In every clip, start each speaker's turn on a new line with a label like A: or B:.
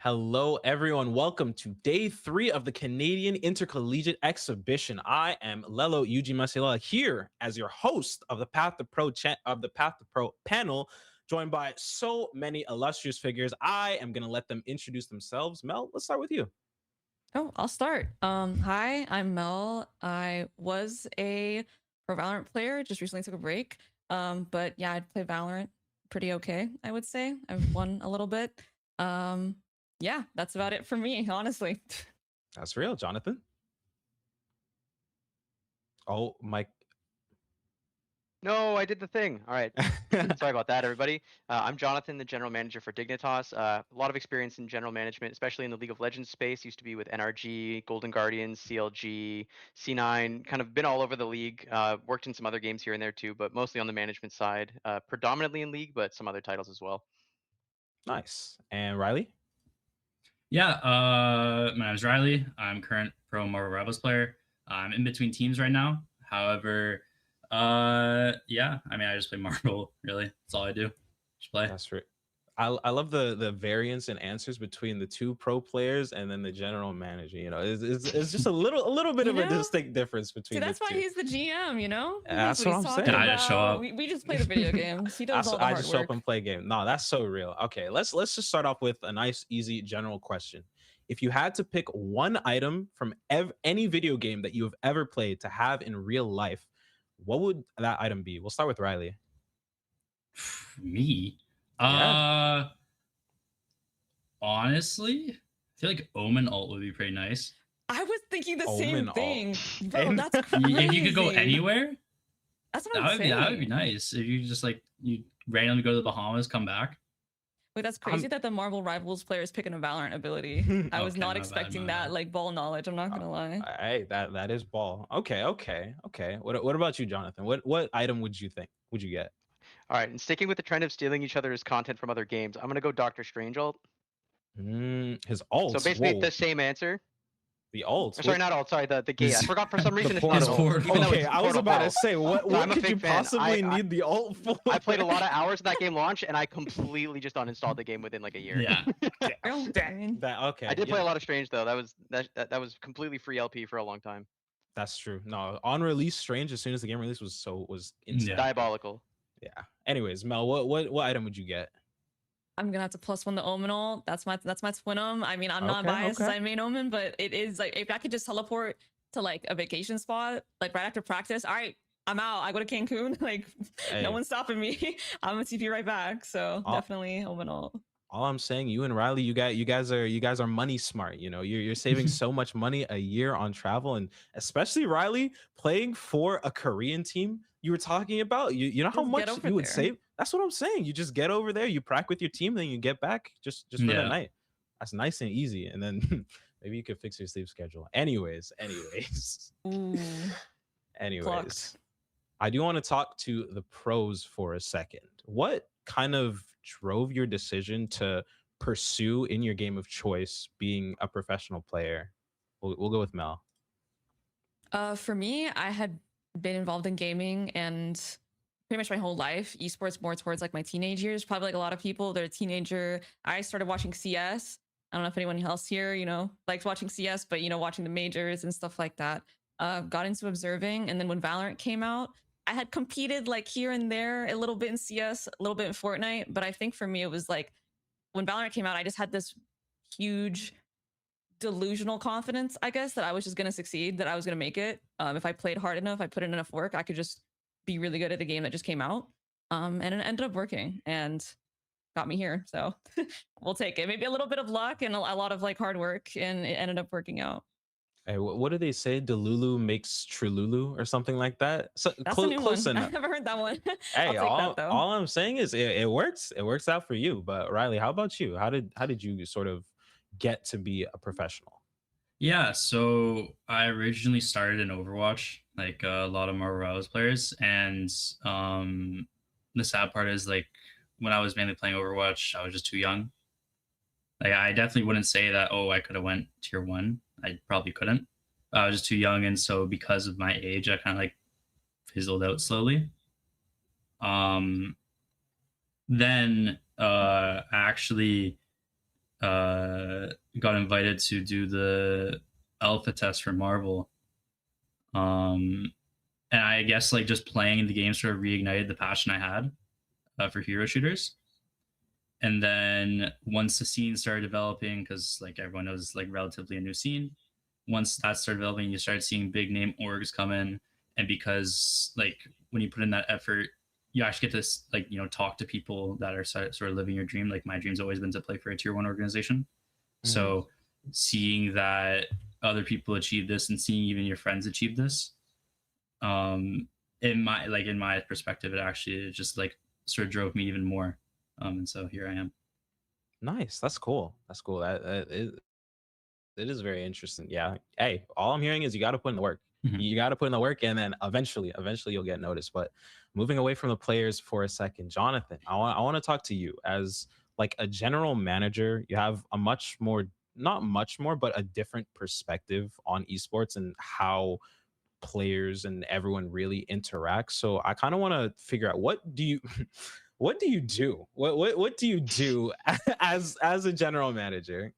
A: Hello, everyone. Welcome to day 3 of the Canadian Intercollegiate Exhibition. I am Lelo Yuji Masila here as your host of the Path to Pro panel, joined by so many illustrious figures. I am going to let them introduce themselves. Mel, let's start with you.
B: Oh, I'll start. Hi, I'm Mel. I was a pro Valorant player, just recently took a break. But yeah, I'd play Valorant pretty okay, I would say. I've won a little bit. Um, yeah, that's about it for me, honestly.
A: That's real, Jonathan. Oh, Mike.
C: No, I did the thing. All right. Sorry about that, everybody. I'm Jonathan, the general manager for Dignitas. A lot of experience in general management, especially in the League of Legends space. Used to be with NRG, Golden Guardians, CLG, C9. Kind of been all over the league. Worked in some other games here and there too, but mostly on the management side. Predominantly in League, but some other titles as well.
A: Nice. And Riley?
D: Yeah, my name is Riley. I'm current pro Marvel Rivals player. I'm in between teams right now. However, yeah, I mean, I just play Marvel. Really, that's all I do. Just play.
A: That's right. I love the variance in answers between the two pro players and then the general manager. You know, it's just a little bit of a distinct difference
B: See,
A: between
B: that's
A: the
B: why
A: two.
B: he's the GM, you know? He
A: That's
B: knows
A: what
B: he's
A: I'm
B: talking
A: saying.
D: I just show
B: about.
D: up.
B: We just play the video games. He does all the
A: I
B: hard
A: just show up
B: work.
A: and play game. No, that's so real. Okay, let's just start off with a nice, easy general question. If you had to pick one item from any video game that you have ever played to have in real life, what would that item be? We'll start with Riley.
D: Me,
A: Yeah.
D: honestly, I feel like Omen alt would be pretty nice.
B: I was thinking the
A: Omen
B: same thing.
A: alt.
B: Bro,
A: And-
B: that's crazy.
D: If you could go anywhere,
B: That's what
D: that
B: I'm
D: would
B: saying.
D: be that would be nice. If you just you randomly go to the Bahamas, come back.
B: Wait, that's crazy that the Marvel Rivals player is picking a Valorant ability. I was
D: Okay,
B: not
D: my bad,
B: expecting
D: my
B: that
D: bad.
B: like ball knowledge. I'm not gonna lie.
A: Hey, that is ball. Okay. What about you, Jonathan? What item would you think? Would you get?
C: All right, and sticking with the trend of stealing each other's content from other games, I'm gonna go Doctor Strange ult.
A: His
C: So
A: alts.
C: basically
A: Whoa,
C: the same answer.
A: the alts.
C: Or sorry, not ult. Sorry, the gate. I
D: His-
C: forgot for some
A: The
C: reason it's not an
A: portal.
C: ult.
D: portal.
C: Even though
A: Okay,
C: it's
A: I was
C: portal,
A: about to
C: portal.
A: say what
C: I'm a
A: could you
C: big fan.
A: possibly need the alt for?
C: I played a lot of hours in that game launch, and I completely just uninstalled the game within like a year.
D: Yeah.
B: Oh, dang.
A: That okay.
C: I did
A: yeah,
C: play a lot of Strange though. That was completely free LP for a long time.
A: That's true. No, on release, Strange as soon as the game released was insane.
D: Yeah.
C: Diabolical.
A: Yeah. Anyways, Mel, what item would you get?
B: I'm gonna have to +1 the Omenal. That's my twinum. I mean, I'm not
A: Okay,
B: biased as
A: okay.
B: I main Omen, but it is like if I could just teleport to like a vacation spot, like right after practice. All right, I'm out. I go to Cancun. Like
A: Hey.
B: no one's stopping me. I'm gonna TP right back. So definitely Omenal.
A: All I'm saying, you and Riley, you guys are money smart. You know, you're saving so much money a year on travel, and especially Riley playing for a Korean team. You were talking about you know how
B: Just
A: much
B: get over
A: you would
B: there.
A: save. That's what I'm saying. You just get over there, you prac with your team, then you get back just for the
D: Yeah.
A: night. That's nice and easy, and then maybe you could fix your sleep schedule. Anyways,
B: Ooh.
A: anyways, I do want to talk to the pros for a second. What kind of drove your decision to pursue in your game of choice being a professional player? We'll go with Mel.
B: For me, I had been involved in gaming and pretty much my whole life. Esports more towards like my teenage years. Probably like a lot of people, they're a teenager. I started watching CS. I don't know if anyone else here, you know, likes watching CS, but you know, watching the majors and stuff like that. Got into observing, and then when Valorant came out, I had competed like here and there a little bit in CS, a little bit in Fortnite. But I think for me, it was like when Valorant came out, I just had this huge delusional confidence, I guess, that I was just gonna succeed, that I was gonna make it. If I played hard enough, I put in enough work, I could just be really good at a game that just came out. And it ended up working and got me here. So we'll take it. Maybe a little bit of luck and a lot of like hard work, and it ended up working out.
A: Hey, what do they say? Delulu makes Trululu or something like that. So
B: That's a new
A: close
B: one.
A: enough.
B: I've never heard that one.
A: Hey,
B: I'll take that though.
A: all I'm saying is it works. It works out for you. But Riley, how about you? How did you sort of get to be a professional?
D: Yeah, so I originally started in Overwatch, like a lot of Marvel Rivals players, and the sad part is like when I was mainly playing Overwatch, I was just too young. Like I definitely wouldn't say that. Oh, I could have went tier 1. I probably couldn't. I was just too young, and so because of my age, I kind of like fizzled out slowly. Then I actually got invited to do the alpha test for Marvel. Um, and I guess like just playing the game sort of reignited the passion I had for hero shooters. And then once the scene started developing, because like everyone knows, it's like relatively a new scene. Once that started developing, you started seeing big name orgs come in, and because like when you put in that effort, you actually get to like talk to people that are sort of living your dream. Like my dream's always been to play for a tier one organization,
A: Mhm.
D: so seeing that other people achieve this and seeing even your friends achieve this, um, in my perspective, it actually just like sort of drove me even more. And so here I am.
A: Nice. That's cool. That's cool. It is very interesting. Yeah. Hey, all I'm hearing is you got to put in the work.
D: Mhm.
A: You got to put in the work, and then eventually, you'll get noticed. But moving away from the players for a second, Jonathan, I want to talk to you as like a general manager. You have a much more, not much more, but a different perspective on esports and how players and everyone really interacts. So I kind of want to figure out what do you what do you do? What do you do as a general manager?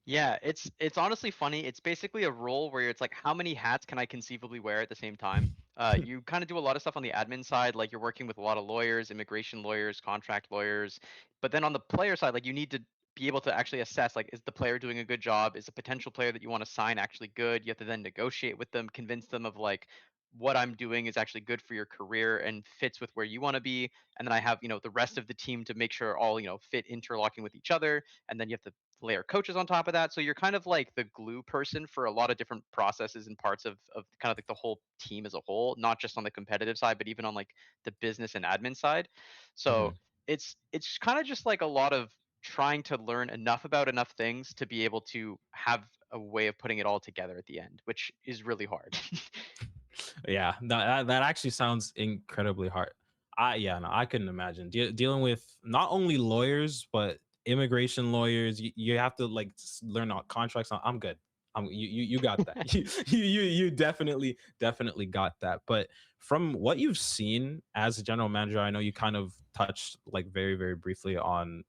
C: Yeah, it's honestly funny. It's basically a role where it's like, how many hats can I conceivably wear at the same time? You kind of do a lot of stuff on the admin side, like you're working with a lot of lawyers, immigration lawyers, contract lawyers. But then on the player side, like you need to be able to actually assess, like, is the player doing a good job? Is a potential player that you want to sign actually good? You have to then negotiate with them, convince them of like what I'm doing is actually good for your career and fits with where you want to be. And then I have, the rest of the team to make sure all, fit interlocking with each other. And then you have to layer coaches on top of that. So you're kind of like the glue person for a lot of different processes and parts of kind of like the whole team as a whole, not just on the competitive side, but even on like the business and admin side. So
A: Mhm.
C: it's kind of just like a lot of trying to learn enough about enough things to be able to have a way of putting it all together at the end, which is really hard.
A: Yeah, that actually sounds incredibly hard. Yeah, no, I couldn't imagine dealing with not only lawyers but immigration lawyers. You have to like learn all contracts. I'm good. You got that. You definitely got that. But from what you've seen as a general manager, I know you kind of touched like very briefly on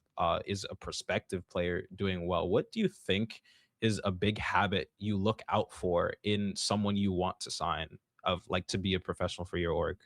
A: is a prospective player doing well. What do you think is a big habit you look out for in someone you want to sign of like to be a professional for your org?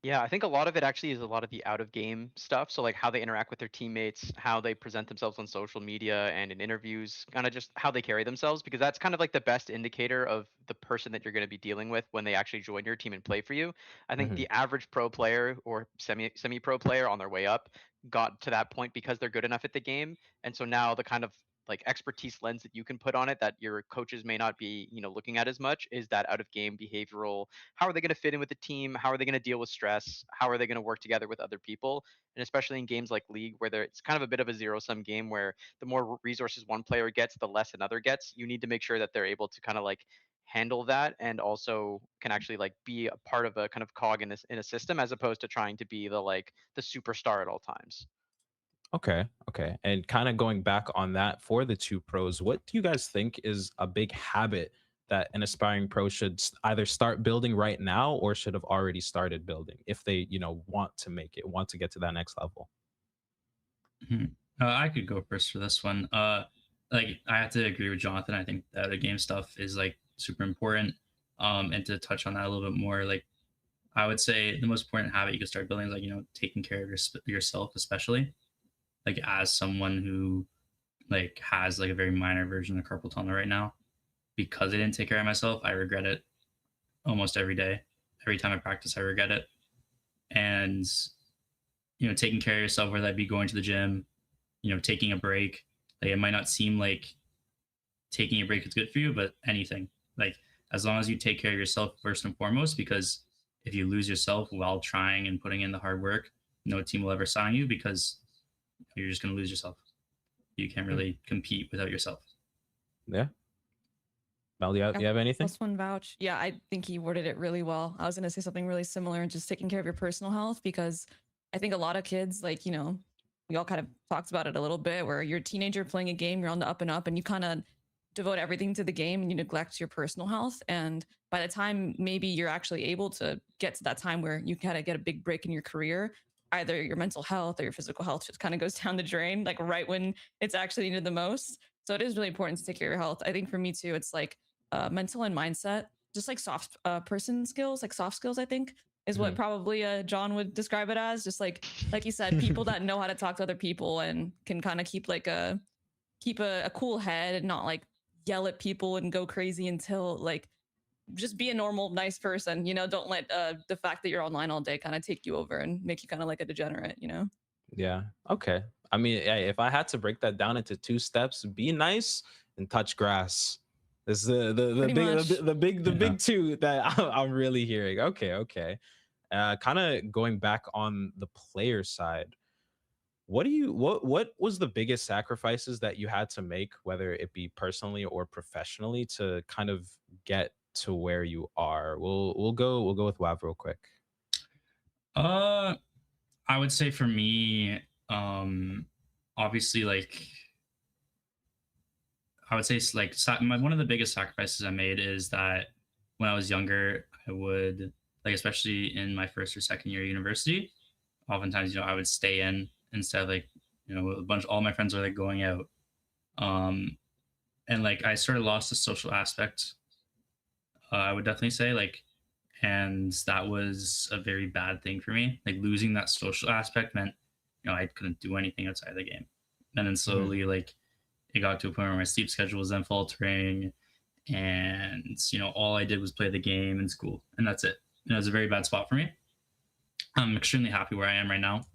C: Yeah, I think a lot of it actually is a lot of the out of game stuff. So like how they interact with their teammates, how they present themselves on social media and in interviews, kind of just how they carry themselves, because that's kind of like the best indicator of the person that you're going to be dealing with when they actually join your team and play for you. I think
A: Mhm.
C: the average pro player or semi pro player on their way up got to that point because they're good enough at the game. And so now the kind of like expertise lens that you can put on it that your coaches may not be, looking at as much is that out of game behavioral. How are they going to fit in with the team? How are they going to deal with stress? How are they going to work together with other people? And especially in games like League, where it's kind of a bit of a zero sum game where the more resources one player gets, the less another gets. You need to make sure that they're able to kind of like handle that and also can actually like be a part of a kind of cog in this in a system as opposed to trying to be the superstar at all times.
A: Okay. And kind of going back on that for the two pros, what do you guys think is a big habit that an aspiring pro should either start building right now or should have already started building if they, want to make it, want to get to that next level?
D: Mhm. I could go first for this one. Like I have to agree with Jonathan. I think that the game stuff is like super important. And to touch on that a little bit more, like I would say the most important habit you can start building is like taking care of yourself, especially like as someone who like has like a very minor version of carpal tunnel right now. Because I didn't take care of myself, I regret it almost every day. Every time I practice, I regret it. And taking care of yourself, whether that be going to the gym, taking a break. Like it might not seem like taking a break is good for you, but anything. Like as long as you take care of yourself first and foremost, because if you lose yourself while trying and putting in the hard work, no team will ever sign you because you're just going to lose yourself. You can't
A: Mm.
D: really compete without yourself.
A: Yeah. Mel, do
B: Yeah,
A: you have anything?
B: plus one vouch. Yeah, I think he worded it really well. I was going to say something really similar and just taking care of your personal health because I think a lot of kids, like, we all kind of talked about it a little bit where you're a teenager playing a game, you're on the up and up, and you kind of devote everything to the game and you neglect your personal health. And by the time maybe you're actually able to get to that time where you kind of get a big break in your career, either your mental health or your physical health just kind of goes down the drain, like right when it's actually needed the most. So it is really important to take care of your health. I think for me too, it's like mental and mindset, just like soft person skills, like soft skills, I think is what
A: Mhm.
B: probably John would describe it as. Just like you said, people that know how to talk to other people and can kind of keep a cool head and not like yell at people and go crazy until like just be a normal, nice person. Don't let the fact that you're online all day kind of take you over and make you kind of like a degenerate.
A: Yeah. Okay. I mean, if I had to break that down into two steps, be nice and touch grass. This is the
B: Pretty
A: big
B: much.
A: the
D: Yeah.
A: big two that I'm really hearing. Okay, okay. Kind of going back on the player side. What was the biggest sacrifices that you had to make, whether it be personally or professionally, to kind of get to where you are? We'll go with Wav real quick.
D: Uh, I would say for me, obviously, like I would say, one of the biggest sacrifices I made is that when I was younger, I would like, especially in my first or second year of university, oftentimes, I would stay in instead of like, all my friends are like going out. Um, and like I sort of lost the social aspect. I would definitely say and that was a very bad thing for me. Like losing that social aspect meant, I couldn't do anything outside the game. And then
A: Mhm.
D: slowly, like it got to a point where my sleep schedule was then faltering, and all I did was play the game and school, and that's it. And it was a very bad spot for me. I'm extremely happy where I am right now.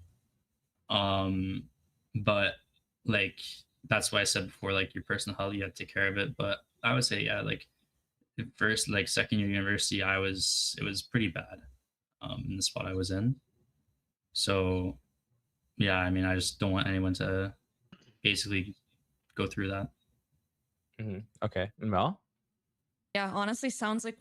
D: Um, but like that's why I said before, like your personal health, you have to take care of it. But I would say, yeah, like the first like second year university, it was pretty bad in the spot I was in. So yeah, I mean, I just don't want anyone to basically go through that.
A: Okay. And Mel?
B: Yeah, honestly, sounds like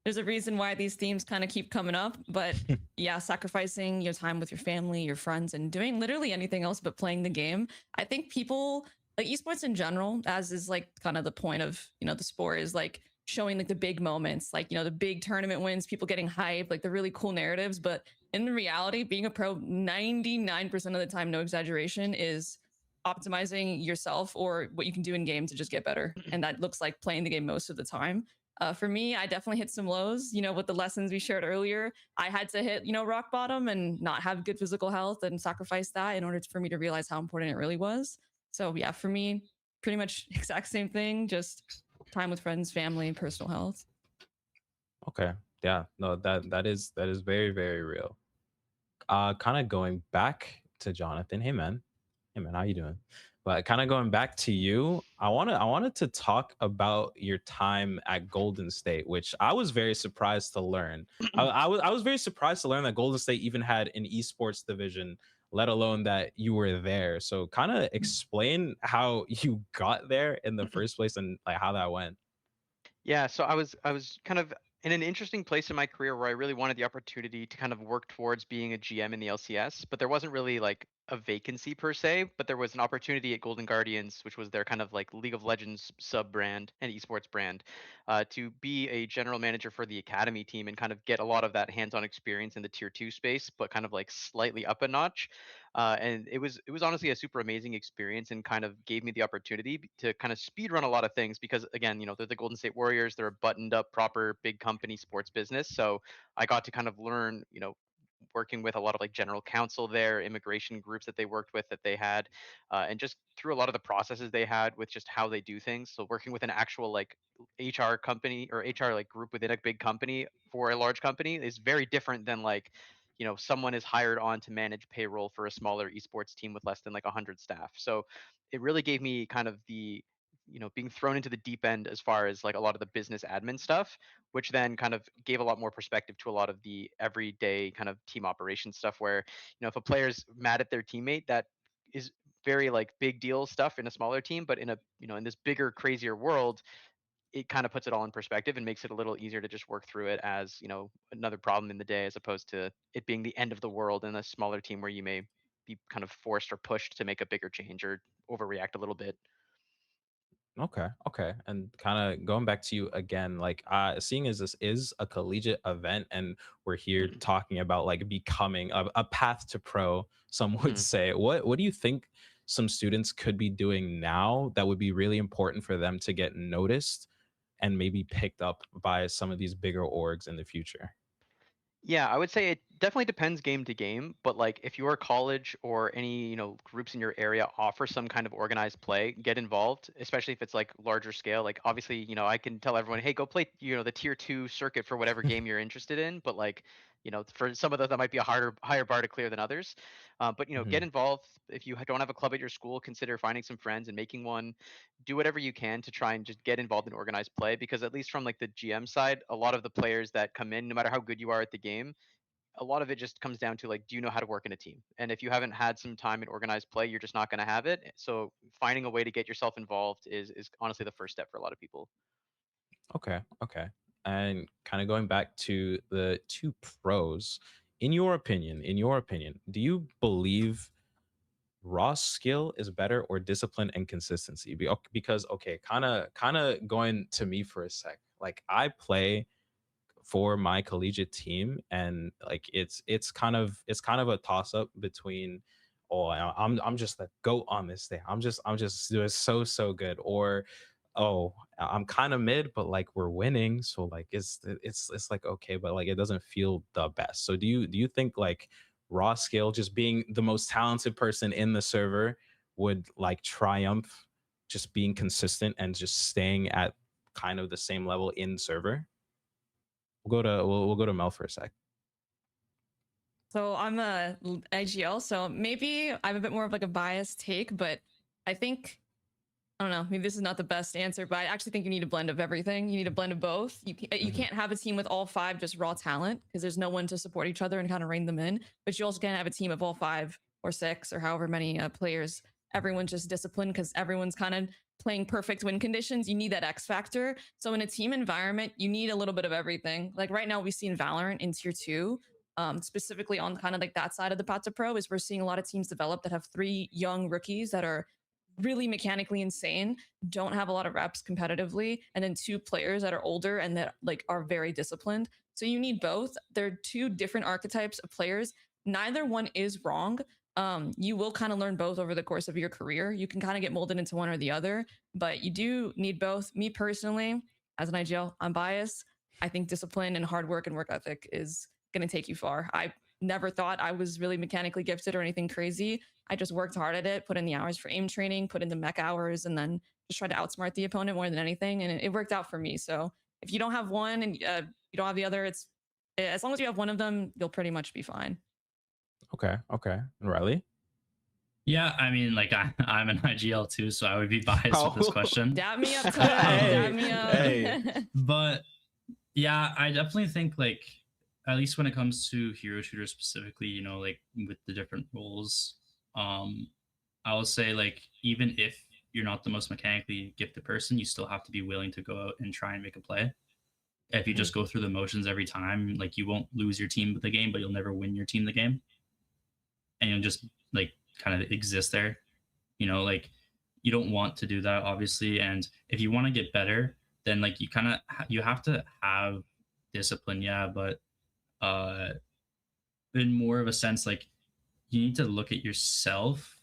B: there's a reason why these themes kind of keep coming up. But yeah, sacrificing your time with your family, your friends, and doing literally anything else but playing the game. I think people like esports in general, as is like kind of the point of the sport, is like showing like the big moments, like the big tournament wins, people getting hyped, like the really cool narratives. But in reality, being a pro 99% of the time, no exaggeration, is optimizing yourself or what you can do in game to just get better. And that looks like playing the game most of the time. For me, I definitely hit some lows, with the lessons we shared earlier. I had to hit, rock bottom and not have good physical health and sacrifice that in order for me to realize how important it really was. So yeah, for me, pretty much exact same thing, just time with friends, family, and personal health.
A: Okay. Yeah. No, that is very, very real. Kind of going back to Jonathan. Hey man. Hey man, how you doing? But kind of going back to you, I wanted to talk about your time at Golden State, which I was very surprised to learn. I was very surprised to learn that Golden State even had an esports division, let alone that you were there. So kind of explain how you got there in the first place and like how that went.
C: Yeah, so I was kind of in an interesting place in my career where I really wanted the opportunity to kind of work towards being a GM in the LCS, but there wasn't really like a vacancy per se, but there was an opportunity at Golden Guardians, which was their kind of like League of Legends sub brand and esports brand, to be a general manager for the academy team and kind of get a lot of that hands-on experience in the tier two space, but kind of like slightly up a notch. And it was honestly a super amazing experience and kind of gave me the opportunity to kind of speed run a lot of things because again, they're the Golden State Warriors, they're a buttoned up proper big company sports business. So I got to kind of learn, working with a lot of like general counsel there, immigration groups that they worked with that they had, and just through a lot of the processes they had with just how they do things. So working with an actual like HR company or HR like group within a big company for a large company is very different than like someone is hired on to manage payroll for a smaller esports team with less than like 100 staff. So it really gave me kind of the being thrown into the deep end as far as like a lot of the business admin stuff, which then kind of gave a lot more perspective to a lot of the everyday kind of team operation stuff where if a player's mad at their teammate, that is very like big deal stuff in a smaller team, but in a in this bigger crazier world, it kind of puts it all in perspective and makes it a little easier to just work through it as another problem in the day as opposed to it being the end of the world in a smaller team where you may be kind of forced or pushed to make a bigger change or overreact a little bit.
A: Okay. And kind of going back to you again, like seeing as this is a collegiate event and we're here
C: Mhm,
A: talking about like becoming a path to pro, some would
C: mhm.
A: say, what do you think some students could be doing now that would be really important for them to get noticed and maybe picked up by some of these bigger orgs in the future?
C: Yeah, I would say it definitely depends game to game, but like if your college or any, groups in your area offer some kind of organized play, get involved, especially if it's like larger scale. Like obviously, I can tell everyone, "Hey, go play, the tier 2 circuit for whatever game you're interested in," but like, for some of those that might be a higher bar to clear than others. But get
A: Hmm.
C: involved. If you don't have a club at your school, consider finding some friends and making one. Do whatever you can to try and just get involved in organized play, because at least from like the GM side, a lot of the players that come in, no matter how good you are at the game, a lot of it just comes down to like, do you know how to work in a team? And if you haven't had some time in organized play, you're just not going to have it. So finding a way to get yourself involved is honestly the first step for a lot of people.
A: Okay. And kind of going back to the two pros, in your opinion, do you believe raw skill is better or discipline and consistency? Because okay, kind of going to me for a sec. Like I play for my collegiate team and like it's kind of a toss up between I'm just the goat on this day. I'm just doing so good, or oh, I'm kind of mid but like we're winning, so like it's like okay but like it doesn't feel the best. So do you think like raw skill, just being the most talented person in the server, would like triumph just being consistent and just staying at kind of the same level in server? We'll go to Mel for a sec.
B: So I'm a IGL, so maybe I have a bit more of like a biased take, but I think I don't know. Maybe this is not the best answer, but I actually think you need a blend of everything. You need a blend of both. You
A: Mhm,
B: can't have a team with all five just raw talent because there's no one to support each other and kind of rein them in. But you also can't have a team of all five or six or however many players. Everyone's just disciplined because everyone's kind of playing perfect win conditions. You need that X factor. So in a team environment, you need a little bit of everything. Like right now, we see in Valorant in tier two. Specifically on kind of like that side of the path to pro is we're seeing a lot of teams develop that have three young rookies that are really mechanically insane, don't have a lot of reps competitively, and then two players that are older and that like are very disciplined. So you need both. They're two different archetypes of players. Neither one is wrong. You will kind of learn both over the course of your career. You can kind of get molded into one or the other, but you do need both. Me personally, as an IGL, I'm biased. I think discipline and hard work and work ethic is going to take you far. I never thought I was really mechanically gifted or anything crazy. I just worked hard at it, put in the hours for aim training, put in the mech hours, and then just tried to outsmart the opponent more than anything. And it worked out for me. So if you don't have one and you don't have the other, it's as long as you have one of them, you'll pretty much be fine.
A: okay. And Riley?
D: Yeah, I mean, like I'm an IGL too, so I would be biased with this
A: Oh,
D: question.
B: Dab me up, Toad. Dab
A: hey,
B: me up.
A: hey.
D: But yeah, I definitely think like at least when it comes to hero shooters specifically, like with the different roles, um, I will say like even if you're not the most mechanically gifted person, you still have to be willing to go out and try and make a play. If you
A: Mhm,
D: just go through the motions every time, like you won't lose your team the game, but you'll never win your team the game, and you'll just like kind of exist there. Like you don't want to do that, obviously. And if you want to get better, then like you kind of you have to have discipline, yeah, but uh in more of a sense like you need to look at yourself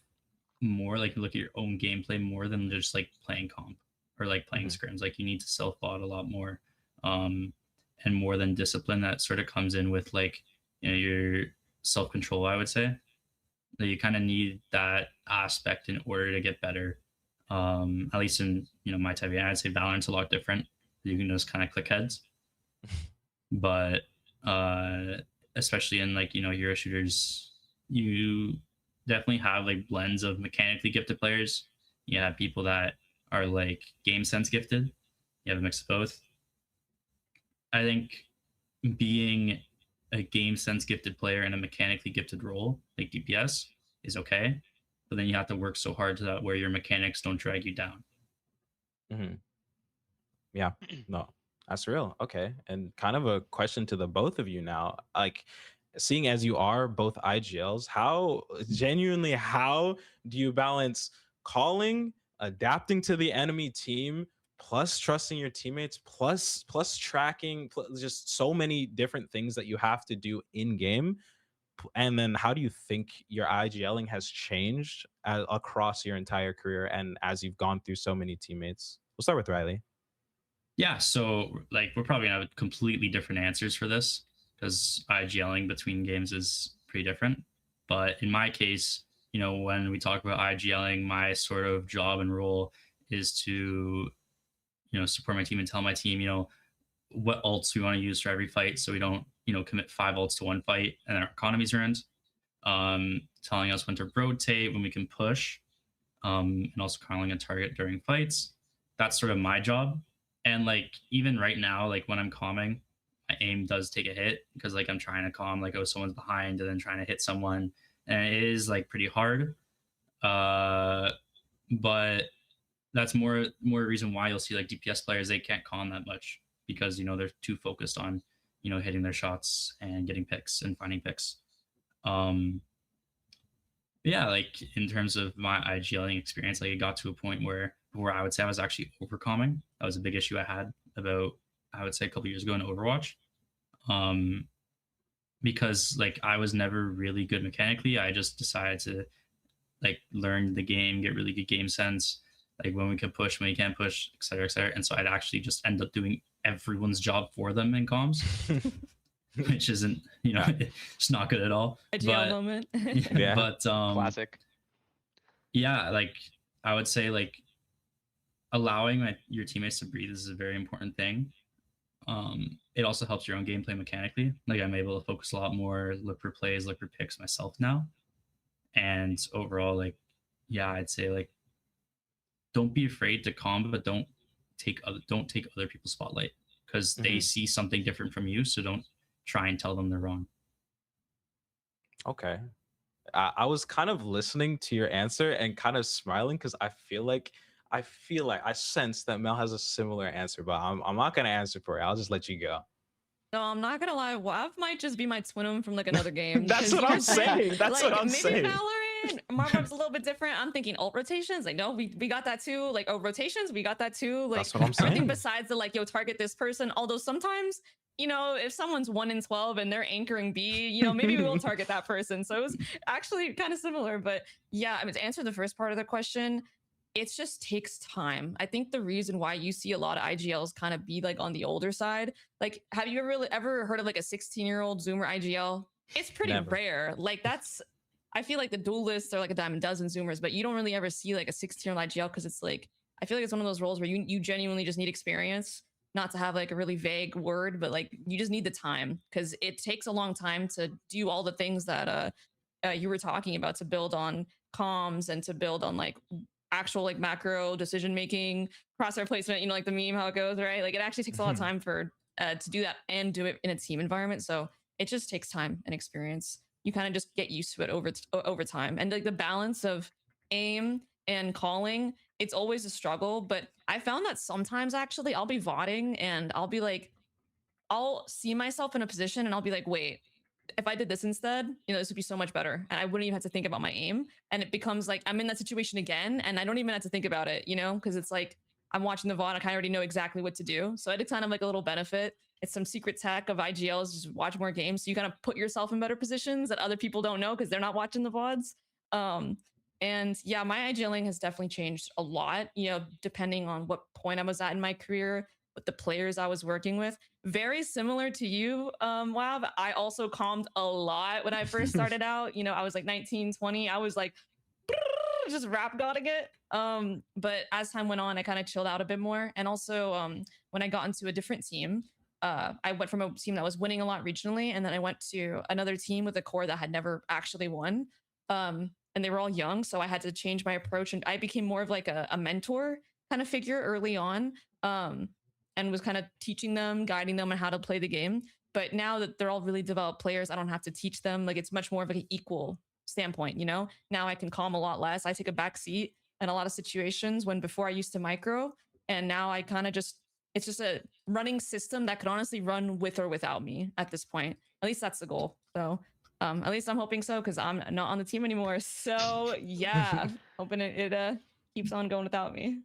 D: more, like look at your own gameplay more than just like playing comp or like playing
A: mhm.
D: scrims. Like you need to self bot a lot more, um and more than discipline that sort of comes in with like your self control, I would say that you kind of need that aspect in order to get better. At least in my type of game, I'd say Valorant's a lot different. You can just kind of click heads, but uh, especially in like hero shooters, you definitely have like blends of mechanically gifted players. You have people that are like game sense gifted. You have a mix of both. I think being a game sense gifted player in a mechanically gifted role like DPS is okay, but then you have to work so hard to that where your mechanics don't drag you down.
A: Mhm. Yeah, no, that's real. Okay. And kind of a question to the both of you now. Like, seeing as you are both IGLs, how genuinely, how do you balance calling adapting to the enemy team, plus trusting your teammates, plus tracking, just so many different things that you have to do in game. And then how do you think your IGLing has changed across your entire career and as you've gone through so many teammates? We'll start with Riley.
D: Yeah, so like we're probably gonna have completely different answers for this because IGLing between games is pretty different. But in my case, when we talk about IGLing, my sort of job and role is to, support my team and tell my team, what ults we want to use for every fight so we don't, commit 5 ults to one fight and our economy's ruined. Telling us when to rotate, when we can push, and also calling a target during fights. That's sort of my job. And like even right now, like when I'm calming, my aim does take a hit because like I'm trying to calm, like, oh, someone's behind and then trying to hit someone. And it is like pretty hard. But that's more reason why you'll see like DPS players, they can't calm that much because they're too focused on hitting their shots and getting picks and finding picks. Yeah, like in terms of my IGLing experience, like it got to a point where I would say I was actually overcalming. That was a big issue I had about, I would say, a couple years ago in Overwatch. Because like I was never really good mechanically. I just decided to like learn the game, get really good game sense, like when we can push, when we can't push, et cetera, et cetera. And so I'd actually just end up doing everyone's job for them in comms, which isn't, it's not good at all.
B: A GL moment.
A: Yeah.
D: But
C: Classic.
D: yeah, like I would say like allowing your teammates to breathe is a very important thing. It also helps your own gameplay mechanically. Like I'm able to focus a lot more, look for plays, look for picks myself now. And overall, like, yeah, I'd say like don't be afraid to calm, but don't take other people's spotlight because they see something different from you. So don't try and tell them they're wrong.
A: Okay. I was kind of listening to your answer and kind of smiling because I feel like I sense that Mel has a similar answer, but I'm not gonna answer for you. I'll just let you go.
B: No, I'm not gonna lie. WAV might just be my twin from like another game.
A: That's
B: 'cause
A: what I'm saying. That's
B: like,
A: what I'm
B: maybe
A: saying.
B: Valorant, Marvel's a little bit different. I'm thinking ult rotations. Like, no, we got that too. Like, oh, rotations, we got that too. Like,
A: That's what I'm saying.
B: everything besides the like, yo, target this person. Although sometimes, if someone's 1 in 12 and they're anchoring B, maybe we will target that person. So it was actually kind of similar. But yeah, I mean, to answer the first part of the question, it just takes time. I think the reason why you see a lot of IGLs kind of be like on the older side, like, have you ever heard of like a 16-year-old Zoomer IGL? It's pretty
A: Never.
B: rare. Like I feel like the duelists are like a dime a dozen Zoomers, but you don't really ever see like a 16-year-old IGL because it's like, I feel like it's one of those roles where you genuinely just need experience, not to have like a really vague word, but like you just need the time because it takes a long time to do all the things that you were talking about, to build on comms and to build on like actual like macro decision making, crosshair placement, like the meme, how it goes, right? Like it actually takes a lot of time for to do that and do it in a team environment. So it just takes time and experience. You kind of just get used to it over time. And like the balance of aim and calling, it's always a struggle. But I found that sometimes actually I'll be VODing and I'll be like, I'll see myself in a position and I'll be like, wait, if I did this instead, this would be so much better. And I wouldn't even have to think about my aim. And it becomes like, I'm in that situation again. And I don't even have to think about it, because it's like, I'm watching the VOD. I kind of already know exactly what to do. So it's kind of like a little benefit. It's some secret tech of IGLs, just watch more games. So you kind of put yourself in better positions that other people don't know because they're not watching the VODs. And yeah, my IGLing has definitely changed a lot, depending on what point I was at in my career, with the players I was working with. Very similar to you, Wav. I also calmed a lot when I first started out. I was like 19, 20. I was like, just rap godding it. But as time went on, I kind of chilled out a bit more. And also, when I got into a different team, I went from a team that was winning a lot regionally, and then I went to another team with a core that had never actually won. And they were all young, so I had to change my approach, and I became more of like a mentor kind of figure early on. And was kind of teaching them, guiding them on how to play the game. But now that they're all really developed players, I don't have to teach them. Like it's much more of like an equal standpoint, Now I can calm a lot less. I take a back seat in a lot of situations when before I used to micro. And now I kind of it's just a running system that could honestly run with or without me at this point. At least that's the goal. So at least I'm hoping so because I'm not on the team anymore. So yeah, hoping it keeps on going without me.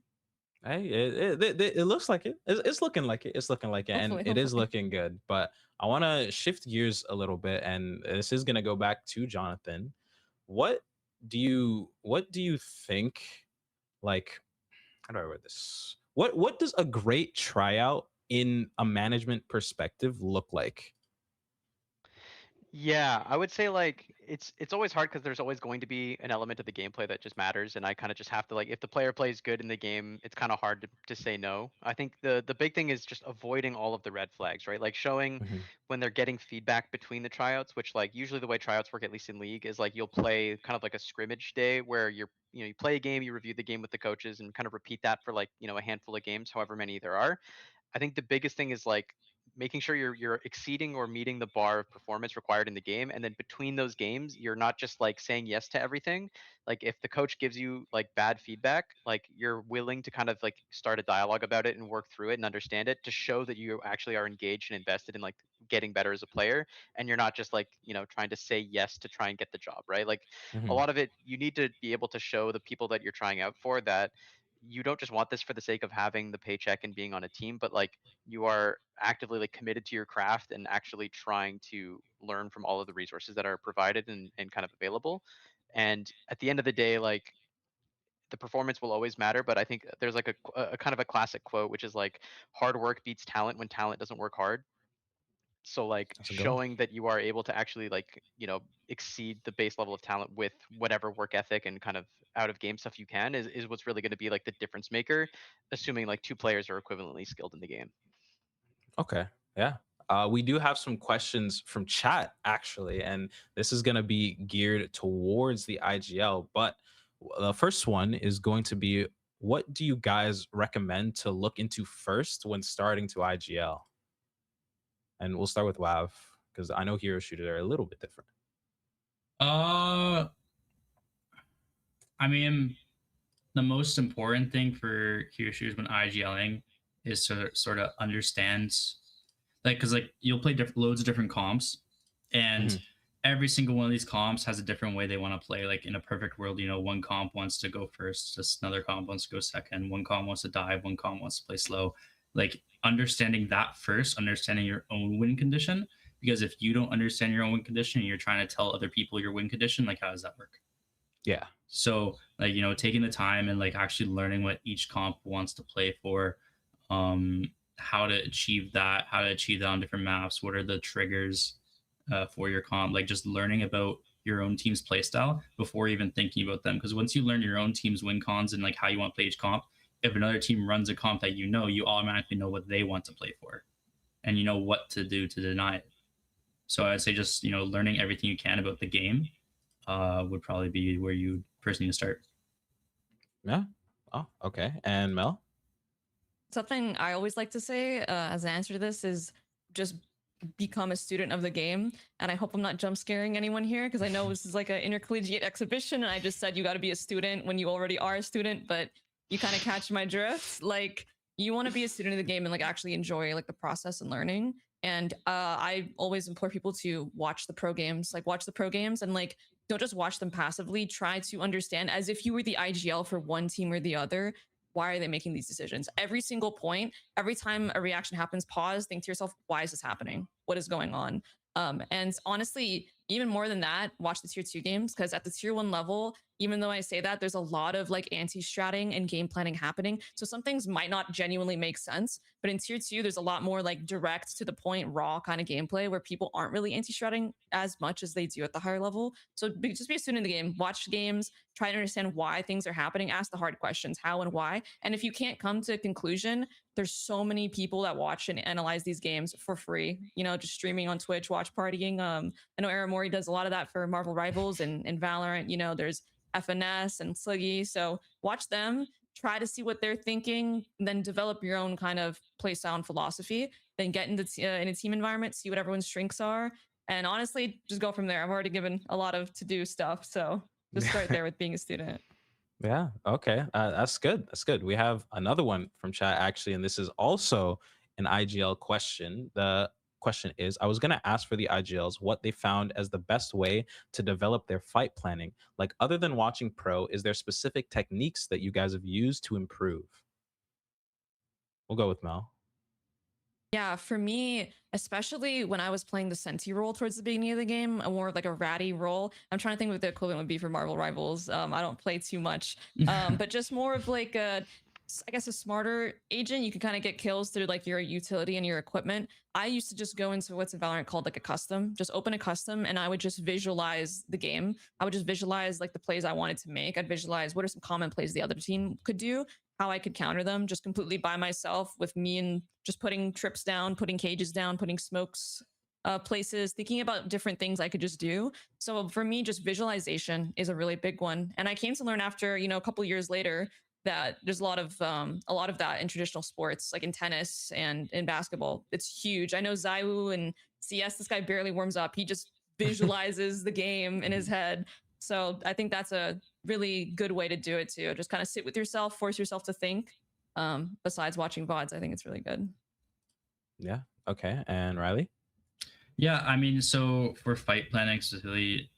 A: Hey, it looks like it. It's looking like it. It's looking like it, and
B: Hopefully,
A: it is
B: hopefully.
A: looking good. But I want to shift gears a little bit, and this is gonna go back to Jonathan. What what do you think? Like, how do I word this? What does a great tryout in a management perspective look like?
C: Yeah, I would say like it's always hard because there's always going to be an element of the gameplay that just matters, and I kind of just have to like if the player plays good in the game, it's kind of hard to say no. I think the big thing is just avoiding all of the red flags, right? Like showing
A: Mhm,
C: when they're getting feedback between the tryouts, which like usually the way tryouts work, at least in league, is like you'll play kind of like a scrimmage day where you play a game, you review the game with the coaches, and kind of repeat that for like a handful of games, however many there are. I think the biggest thing is like making sure you're exceeding or meeting the bar of performance required in the game, and then between those games you're not just like saying yes to everything. Like if the coach gives you like bad feedback, like you're willing to kind of like start a dialogue about it and work through it and understand it to show that you actually are engaged and invested in like getting better as a player, and you're not just like trying to say yes to try and get the job, right? Like a
A: mhm,
C: lot of it you need to be able to show the people that you're trying out for that you don't just want this for the sake of having the paycheck and being on a team, but like you are actively like committed to your craft and actually trying to learn from all of the resources that are provided and kind of available. And at the end of the day, like the performance will always matter, but I think there's like a kind of a classic quote, which is like hard work beats talent when talent doesn't work hard. So like
A: that's a good one.
C: showing that you are able to actually like exceed the base level of talent with whatever work ethic and kind of out of game stuff you can is what's really going to be like the difference maker, assuming like two players are equivalently skilled in the game.
A: Okay. Yeah. We do have some questions from chat actually, and this is going to be geared towards the IGL. But the first one is going to be, what do you guys recommend to look into first when starting to IGL? And we'll start with WAV because I know hero shooters are a little bit different.
D: Uh, I mean, the most important thing for hero shooters when IGLing is to sort of understand, like, because like you'll play loads of different comps, and
A: Mhm.
D: every single one of these comps has a different way they want to play. Like in a perfect world, one comp wants to go first, just another comp wants to go second, one comp wants to dive, one comp wants to play slow. Like understanding that first, understanding your own win condition, because if you don't understand your own win condition and you're trying to tell other people your win condition, like how does that work?
A: Yeah.
D: So like taking the time and like actually learning what each comp wants to play for, um, how to achieve that on different maps, what are the triggers for your comp, like just learning about your own team's playstyle before even thinking about them. Because once you learn your own team's win cons and like how you want to play each comp, if another team runs a comp that you automatically know what they want to play for, and you know what to do to deny it. So I'd say just learning everything you can about the game would probably be where you personally need to start.
A: Yeah. Oh, okay. And Mel?
B: Something I always like to say as an answer to this is just become a student of the game. And I hope I'm not jump scaring anyone here because I know this is like an intercollegiate exhibition. And I just said you got to be a student when you already are a student, but you kind of catch my drift. Like you want to be a student of the game and like actually enjoy like the process and learning. And I always implore people to watch the pro games, and like don't just watch them passively. Try to understand as if you were the IGL for one team or the other. Why are they making these decisions? Every single point, every time a reaction happens, pause, think to yourself, why is this happening? What is going on? And honestly, even more than that, watch the tier 2 games because at the tier 1 level, even though I say that, there's a lot of like anti-stratting and game planning happening. So some things might not genuinely make sense, but in tier 2, there's a lot more like direct to the point, raw kind of gameplay where people aren't really anti-stratting as much as they do at the higher level. So just be a student of the game, watch games, try to understand why things are happening, ask the hard questions, how and why. And if you can't come to a conclusion, there's so many people that watch and analyze these games for free, just streaming on Twitch, watch partying. I know Aramori does a lot of that for Marvel Rivals and Valorant. There's FNS and Sluggy. So watch them, try to see what they're thinking, then develop your own kind of play style and philosophy. Then get into in a team environment, see what everyone's strengths are, and honestly, just go from there. I've already given a lot of to do stuff, so just start there with being a student.
A: Yeah. Okay. That's good. That's good. We have another one from chat actually, and this is also an IGL question. question is, I was going to ask for the IGLs what they found as the best way to develop their fight planning. Like, other than watching pro, is there specific techniques that you guys have used to improve? We'll go with Mel.
B: Yeah, for me, especially when I was playing the Senti role towards the beginning of the game, a more of like a ratty role. I'm trying to think what the equivalent would be for Marvel Rivals. I don't play too much, but just more of like I guess a smarter agent. You can kind of get kills through like your utility and your equipment. I used to just go into what's in Valorant called like a custom, just open a custom, and I would just visualize the game. I would just visualize like the plays I wanted to make. I'd visualize what are some common plays the other team could do, how I could counter them just completely by myself with me and just putting trips down, putting cages down, putting smokes places, thinking about different things I could just do. So for me, just visualization is a really big one. And I came to learn after, a couple years later that there's a lot of that in traditional sports, like in tennis and in basketball. It's huge. I know Zayu and CS, this guy barely warms up. He just visualizes the game in his head. So I think that's a really good way to do it too. Just kind of sit with yourself, force yourself to think. Besides watching VODs, I think it's really good.
A: Yeah. Okay. And Riley?
D: Yeah, I mean, so for fight planning specifically,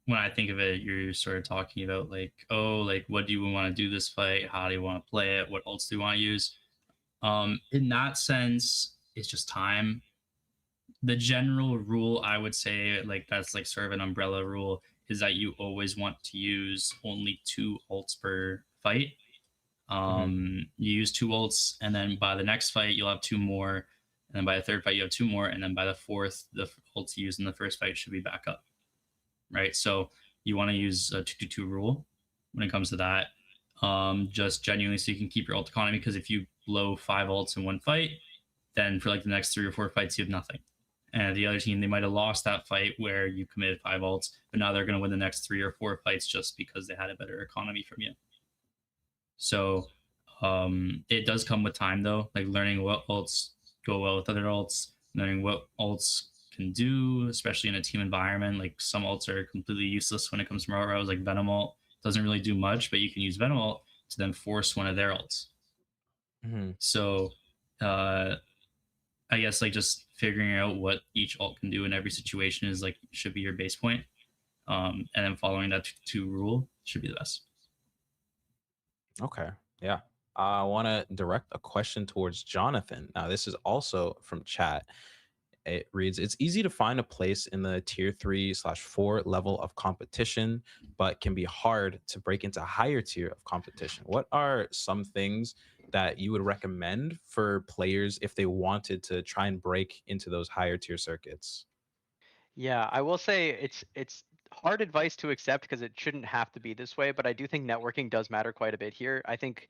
D: when I think of it, you're sort of talking about like, oh, like what do you want to do this fight? How do you want to play it? What ults do you want to use? In that sense, it's just time. The general rule I would say, like that's like sort of an umbrella rule, is that you always want to use only 2 ults per fight.
A: Mhm.
D: You use 2 ults, and then by the next fight you'll have 2 more, and then by the third fight you have 2 more, and then by the fourth, the ults you used in the first fight should be back up. Right? So you want to use a 2-2-2 rule when it comes to that. Just genuinely so you can keep your ult economy, because if you blow 5 ults in one fight, then for like the next 3 or 4 fights you have nothing. And the other team, they might have lost that fight where you committed 5 ults, but now they're going to win the next 3 or 4 fights just because they had a better economy from you. So it does come with time though, like learning what ults go well with other ults, learning what ults can do, especially in a team environment. Like some ults are completely useless when it comes to Morals, like Venom ult doesn't really do much, but you can use Venom ult to then force one of their ults.
A: Mhm.
D: So uh, I guess like just figuring out what each ult can do in every situation is like should be your base point. And then following that two rule should be the best.
A: Okay. Yeah. I want to direct a question towards Jonathan. Now, this is also from chat. It reads, it's easy to find a place in the tier 3/4 level of competition, but can be hard to break into higher tier of competition. What are some things that you would recommend for players if they wanted to try and break into those higher tier circuits?
C: Yeah, I will say it's hard advice to accept because it shouldn't have to be this way, but I do think networking does matter quite a bit here. I think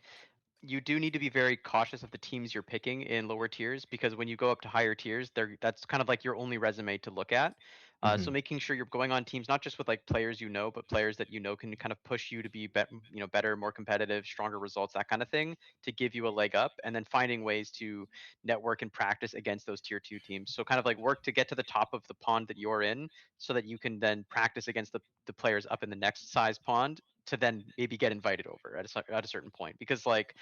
C: you do need to be very cautious of the teams you're picking in lower tiers, because when you go up to higher tiers, that's kind of like your only resume to look at. So
A: Hmm.
C: making sure you're going on teams not just with like players but players that can kind of push you to be, better, more competitive, stronger results, that kind of thing, to give you a leg up, and then finding ways to network and practice against those tier 2 teams. So kind of like work to get to the top of the pond that you're in, so that you can then practice against the players up in the next size pond, to then maybe get invited over at a certain point, because like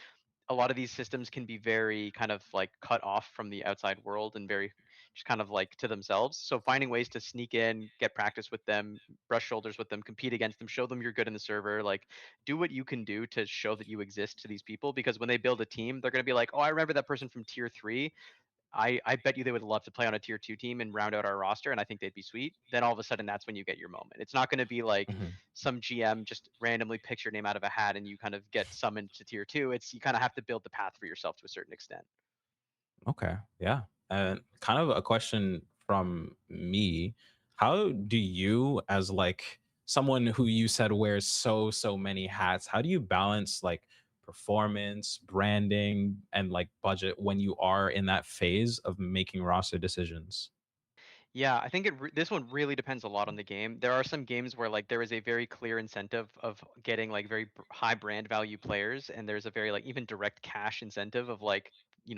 C: a lot of these systems can be very kind of like cut off from the outside world and very just kind of like to themselves. So finding ways to sneak in, get practice with them, brush shoulders with them, compete against them, show them you're good in the server, like do what you can do to show that you exist to these people, because when they build a team, they're going to be like, "Oh, I remember that person from tier 3. I bet you they would love to play on a tier 2 team and round out our roster, and I think they'd be sweet." Then all of a sudden, that's when you get your moment. It's not going to be like
A: Hmm.
C: some GM just randomly picks your name out of a hat and you kind of get summoned to tier 2. It's you kind of have to build the path for yourself to a certain extent.
A: Okay. Yeah. And kind of a question from me. How do you, as like someone who you said wears so many hats, how do you balance like performance, branding, and like budget when you are in that phase of making roster decisions?
C: Yeah, I think this one really depends a lot on the game. There are some games where like there is a very clear incentive of getting like very high brand value players, and there's a very like even direct cash incentive of like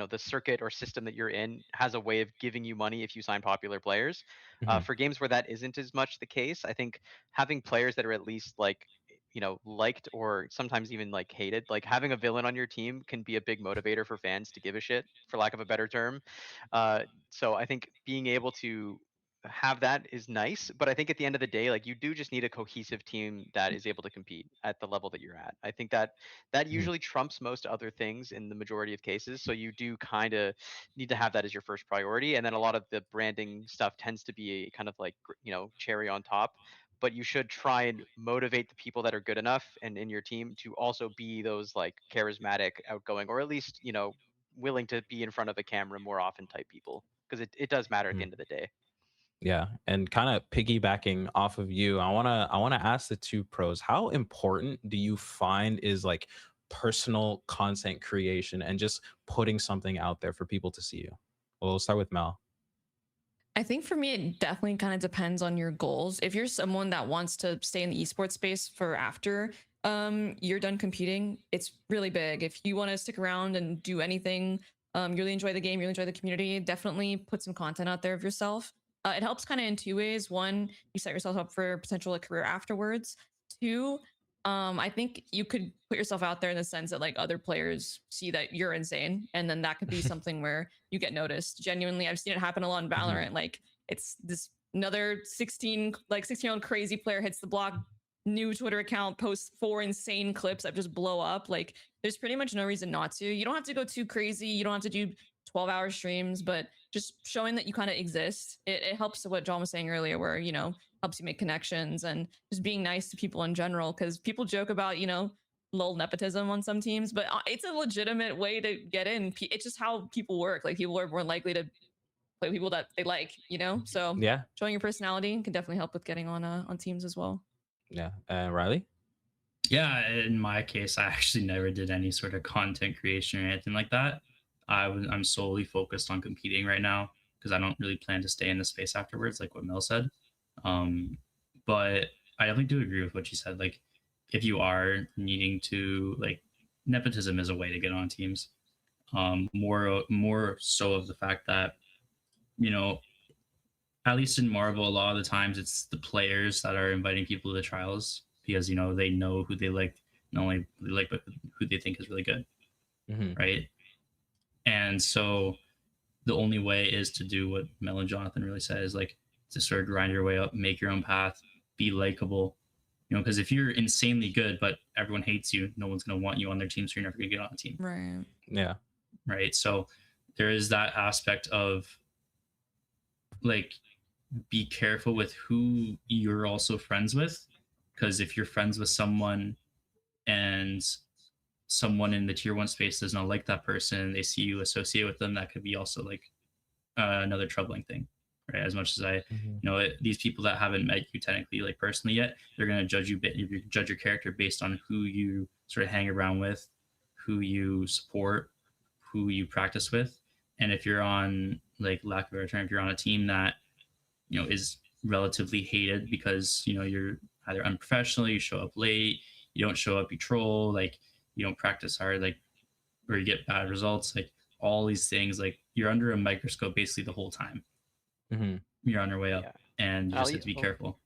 C: the circuit or system that you're in has a way of giving you money if you sign popular players.
A: Hmm.
C: For games where that isn't as much the case, I think having players that are at least like liked or sometimes even like hated. Like having a villain on your team can be a big motivator for fans to give a shit, for lack of a better term. So I think being able to have that is nice, but I think at the end of the day, like you do just need a cohesive team that is able to compete at the level that you're at. I think that
A: Mhm.
C: usually trumps most other things in the majority of cases. So you do kind of need to have that as your first priority, and then a lot of the branding stuff tends to be a kind of like cherry on top. But you should try and motivate the people that are good enough and in your team to also be those like charismatic, outgoing, or at least willing to be in front of a camera more often type people, because it does matter at the
A: Mhm.
C: end of the day.
A: Yeah, and kind of piggybacking off of you, I wanna ask the two pros, how important do you find is like personal content creation and just putting something out there for people to see you? Well, we'll start with Mel.
B: I think for me, it definitely kind of depends on your goals. If you're someone that wants to stay in the esports space for after you're done competing, it's really big. If you want to stick around and do anything, you really enjoy the game, you really enjoy the community, definitely put some content out there of yourself. It helps kind of in two ways. One, you set yourself up for potential like career afterwards. Two, I think you could put yourself out there in the sense that like other players see that you're insane, and then that could be something where you get noticed. Genuinely, I've seen it happen a lot in
A: Mhm.
B: Valorant. Like it's this another 16-year-old crazy player hits the block, new Twitter account, posts 4 insane clips that just blow up. Like there's pretty much no reason not to. You don't have to go too crazy. You don't have to do 12-hour streams, but just showing that you kind of exist, it helps to what John was saying earlier, where helps you make connections and just being nice to people in general. Because people joke about lol nepotism on some teams, but it's a legitimate way to get in. It's just how people work. Like people are more likely to play people that they like, So
A: Yeah,
B: showing your personality can definitely help with getting on teams as well.
A: yeah. Riley?
D: Yeah, in my case, I actually never did any sort of content creation or anything like that. I'm solely focused on competing right now because I don't really plan to stay in the space afterwards, like what Mel said. Um, but I definitely do agree with what you said. Like, if you are needing to, like, nepotism is a way to get on teams. More so of the fact that you know, at least in Marvel, a lot of the times it's the players that are inviting people to the trials because they know who they like, not only who they like, but who they think is really good,
A: Hmm.
D: right? And so the only way is to do what Mel and Jonathan really said is like to sort of grind your way up, make your own path, be likable. Because if you're insanely good but everyone hates you, no one's going to want you on their team, so you're never going to get on a team,
B: Right.
A: Yeah.
D: right? So there is that aspect of like be careful with who you're also friends with, because if you're friends with someone and someone in the tier one space does not like that person, they see you associate with them, that could be also like another troubling thing, right? As much as
A: Hmm.
D: these people that haven't met you technically like personally yet, they're going to judge your character based on who you sort of hang around with, who you support, who you practice with. And if you're on, like, lack of a better term, if you're on a team that is relatively hated because you're either unprofessional, you show up late, you don't show up, you troll, like you don't practice hard, like, or you get bad results, like all these things, like you're under a microscope basically the whole time
A: Hmm.
D: you're on your way up,
C: Yeah.
D: and you
C: And
D: just have to be careful.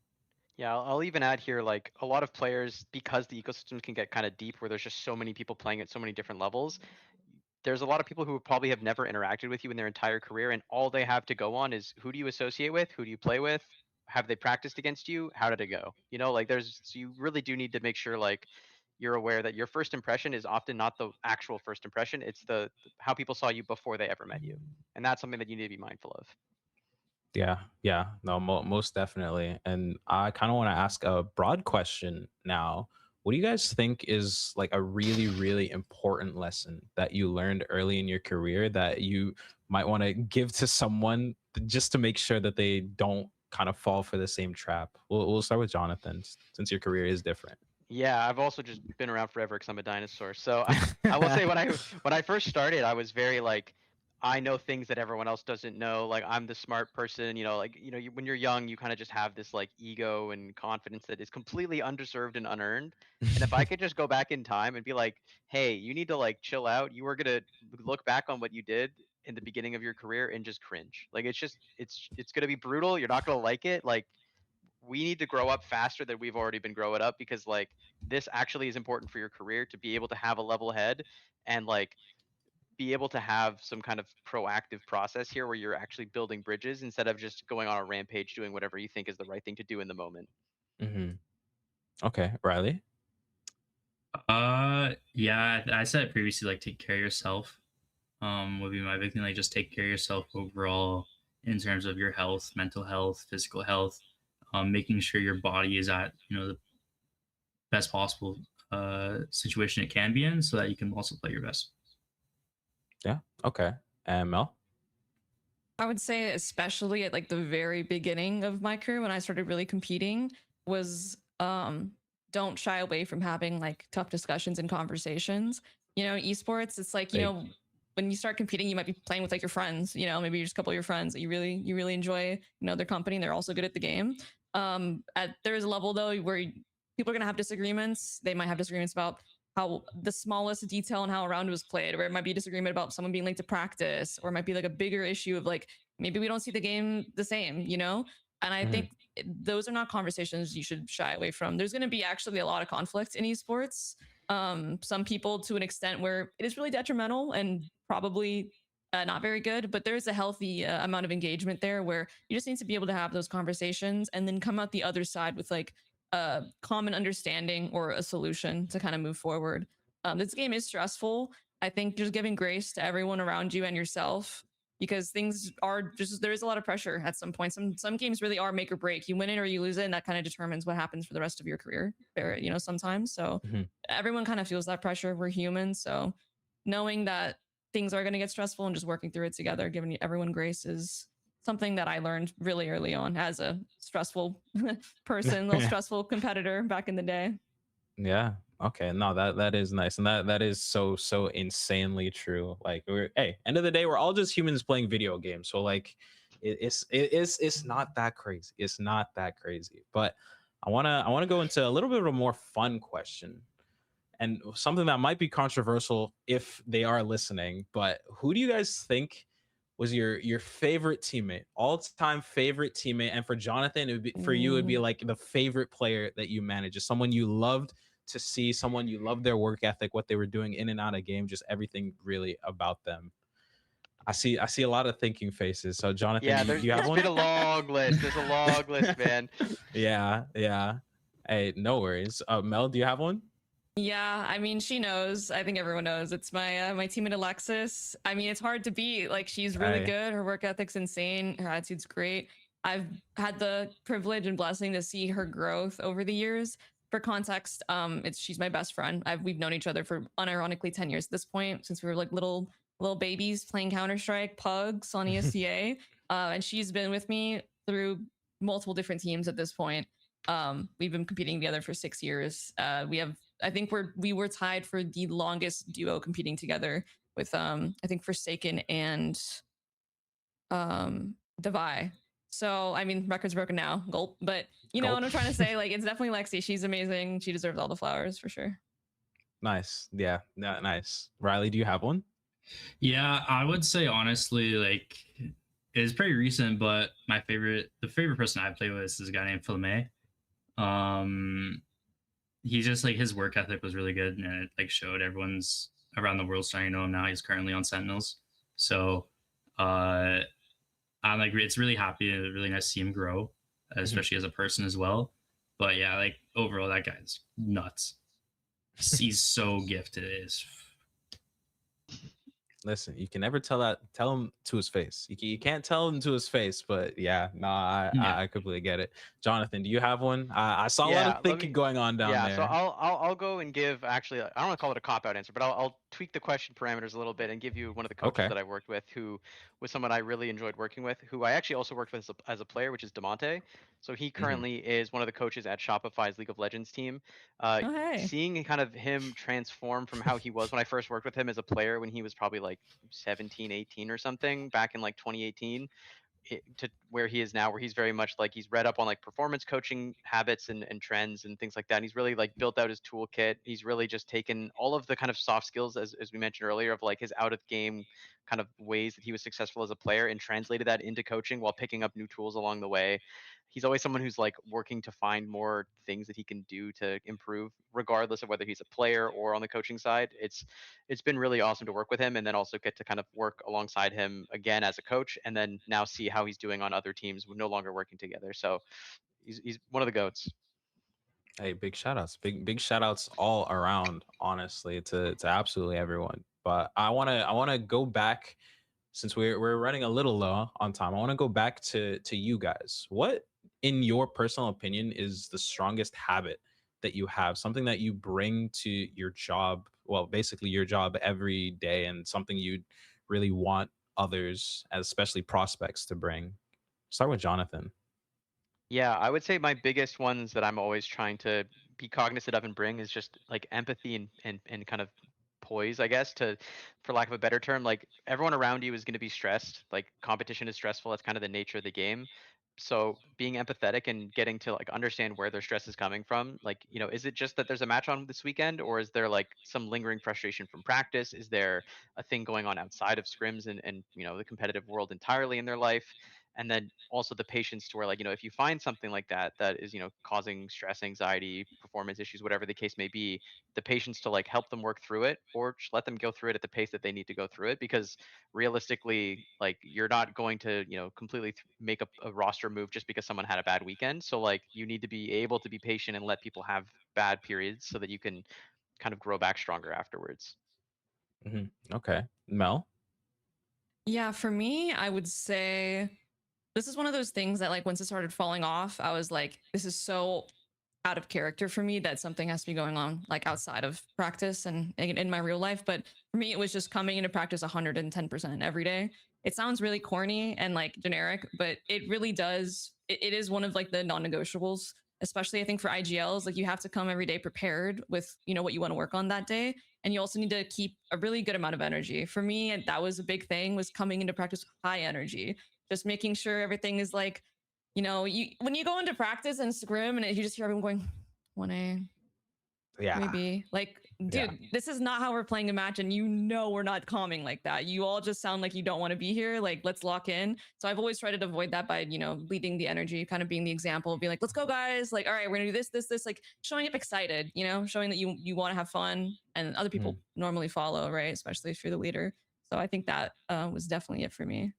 C: I'll even add here, like a lot of players, because the ecosystem can get kind of deep, where there's just so many people playing at so many different levels. There's a lot of people who probably have never interacted with you in their entire career, and all they have to go on is who do you associate with, who do you play with, have they practiced against you, how did it go? Like so you really do need to make sure like you're aware that your first impression is often not the actual first impression. It's the how people saw you before they ever met you, and that's something that you need to be mindful of.
A: Yeah, yeah, no, most definitely. And I kind of want to ask a broad question now. What do you guys think is like a really, really important lesson that you learned early in your career that you might want to give to someone just to make sure that they don't kind of fall for the same trap? We'll start with Jonathan since your career is different.
C: Yeah, I've also just been around forever because I'm a dinosaur. So I will say when I first started, I was very like, I know things that everyone else doesn't know. Like I'm the smart person. Like when you're young, you kind of just have this like ego and confidence that is completely undeserved and unearned. And if I could just go back in time and be like, hey, you need to like chill out. You are gonna look back on what you did in the beginning of your career and just cringe. Like it's gonna be brutal. You're not gonna like it. Like we need to grow up faster than we've already been growing up, because like this actually is important for your career, to be able to have a level head and like be able to have some kind of proactive process here where you're actually building bridges instead of just going on a rampage doing whatever you think is the right thing to do in the moment.
A: Hmm. Okay, Riley.
D: Yeah, I said it previously, like take care of yourself. Would be my big thing. Like just take care of yourself overall in terms of your health, mental health, physical health. Making sure your body is at the best possible situation it can be in, so that you can also play your best.
A: Yeah. Okay. And Mel.
B: I would say, especially at like the very beginning of my career when I started really competing, was don't shy away from having like tough discussions and conversations. Esports, it's like,
A: Big.
B: when you start competing, you might be playing with like your friends, maybe just a couple of your friends that you really enjoy, their company, and they're also good at the game. There's a level though where people are gonna have disagreements. They might have disagreements about how the smallest detail and how a round was played, where it might be disagreement about someone being late to practice, or it might be like a bigger issue of like maybe we don't see the game the same, And I
A: Mhm.
B: think those are not conversations you should shy away from. There's going to be actually a lot of conflict in esports. Some people to an extent where it is really detrimental and probably not very good, but there's a healthy amount of engagement there where you just need to be able to have those conversations and then come out the other side with like a common understanding or a solution to kind of move forward. This game is stressful. I think just giving grace to everyone around you and yourself, because things are just, there is a lot of pressure at some point. Some games really are make or break. You win it or you lose it, and that kind of determines what happens for the rest of your career. Sometimes. So
A: Mhm.
B: everyone kind of feels that pressure. We're human, so knowing that things are going to get stressful and just working through it together, giving everyone grace, is something that I learned really early on as a stressful person, little stressful competitor back in the day.
A: Yeah. Okay. No, that is nice, and that is so insanely true. Like, end of the day, we're all just humans playing video games. So like, it's not that crazy. It's not that crazy. But I wanna go into a little bit of a more fun question, and something that might be controversial if they are listening. But who do you guys think was your favorite teammate, all time favorite teammate? And for Jonathan, for you, it'd be
B: Ooh.
A: like the favorite player that you manage, just someone you loved to see, someone you loved their work ethic, what they were doing in and out of game, just everything really about them. I see a lot of thinking faces. So Jonathan,
C: Yeah,
A: do you have
C: it's been
A: one?
C: a long list. There's a long list, man.
A: Yeah, yeah. Hey, no worries. Mel, do you have one?
B: Yeah, I mean, she knows. I think everyone knows. It's my teammate Alexis. I mean, it's hard to beat. Like, she's really
A: Hey.
B: good. Her work ethic's insane. Her attitude's great. I've had the privilege and blessing to see her growth over the years. For context, she's my best friend. We've known each other for unironically 10 years at this point, since we were like little babies playing Counter-Strike, pugs on ESCA. And she's been with me through multiple different teams at this point. We've been competing together for 6 years. I think we were tied for the longest duo competing together with I think Forsaken and Devi. So I mean, record's broken now, gulp. But you know
A: Gulp.
B: what I'm trying to say? Like, it's definitely Lexi. She's amazing. She deserves all the flowers for sure.
A: Nice. Yeah, nice. Riley, do you have one?
D: Yeah, I would say honestly, like it's pretty recent, but the favorite person I play with is a guy named Filme. Um, he's just like his work ethic was really good, and it like showed everyone's around the world starting to know him now. He's currently on Sentinels, so uh, I'm like it's really happy and really nice to see him grow,
A: Mhm.
D: especially as a person as well. But yeah, like overall, that guy's nuts. He's so gifted. It's
A: Listen, you can never tell him to his face. You can't tell him to his face, but yeah, no,
D: yeah.
A: I completely get it. Jonathan, do you have one? I saw a lot of
C: Yeah, let
A: thinking
C: me.
A: going on down
C: Yeah, so
A: there.
C: I'll go and give, actually, I don't want to call it a cop out answer, but I'll tweak the question parameters a little bit and give you one of the coaches
A: Okay.
C: that I worked with, who was someone I really enjoyed working with, who I actually also worked with as a player, which is Demonte. So he
A: Hmm.
C: currently is one of the coaches at Shopify's League of Legends team.
B: Oh hey.
C: Seeing kind of him transform from how he was when I first worked with him as a player, when he was probably like 17, 18 or something back in like 2018, to where he is now, where he's very much like he's read up on like performance coaching habits and trends and things like that. And he's really like built out his toolkit. He's really just taken all of the kind of soft skills, as we mentioned earlier, of like his out of game kind of ways that he was successful as a player, and translated that into coaching while picking up new tools along the way. he's always someone who's like working to find more things that he can do to improve, regardless of whether he's a player or on the coaching side. It's been really awesome to work with him, and then also get to kind of work alongside him again as a coach, and then now see how he's doing on other teams no longer working together. So he's one of the goats.
A: Hey, big shout outs. Big shout outs all around, honestly, to absolutely everyone. But I wanna go back since we're running a little low on time. I want to go back to you guys. What, in your personal opinion, is the strongest habit that you have? Something that you bring to your job, well, basically your job every day, and something you'd really want others, especially prospects, to bring. Start with Jonathan.
C: Yeah, I would say my biggest ones that I'm always trying to be cognizant of and bring is just like empathy and kind of poise, I guess, to for lack of a better term. Like everyone around you is going to be stressed. Like competition is stressful. That's kind of the nature of the game. So being empathetic and getting to like understand where their stress is coming from, like, is it just that there's a match on this weekend, or is there like some lingering frustration from practice? Is there a thing going on outside of scrims and the competitive world entirely in their life? And then also the patience to where, like, if you find something like that is causing stress, anxiety, performance issues, whatever the case may be, the patience to like help them work through it, or just let them go through it at the pace that they need to go through it. Because realistically, like, you're not going to completely make a roster move just because someone had a bad weekend. So like you need to be able to be patient and let people have bad periods so that you can kind of grow back stronger afterwards.
A: Okay, Mel.
B: Yeah, for me, I would say this is one of those things that like once it started falling off, I was like, this is so out of character for me that something has to be going on like outside of practice and in my real life. But for me, it was just coming into practice 110% every day. It sounds really corny and like generic, but it really does. It is one of like the non-negotiables, especially I think for IGLs. Like you have to come every day prepared with what you want to work on that day, and you also need to keep a really good amount of energy. For me, and that was a big thing, was coming into practice with high energy, just making sure everything is like you when you go into practice and scrim and you just hear everyone going 1A,
A: Yeah,
B: maybe like,
A: yeah.
B: dude, this is not how we're playing a match, and we're not calming like that. You all just sound like you don't want to be here. Like, let's lock in. So I've always tried to avoid that by leading the energy, kind of being the example, being like, let's go guys, like, all right, we're gonna do this, like showing up excited, showing that you want to have fun, and other
A: Mhm.
B: people normally follow, right? Especially if you're the leader. So I think that was definitely it for me.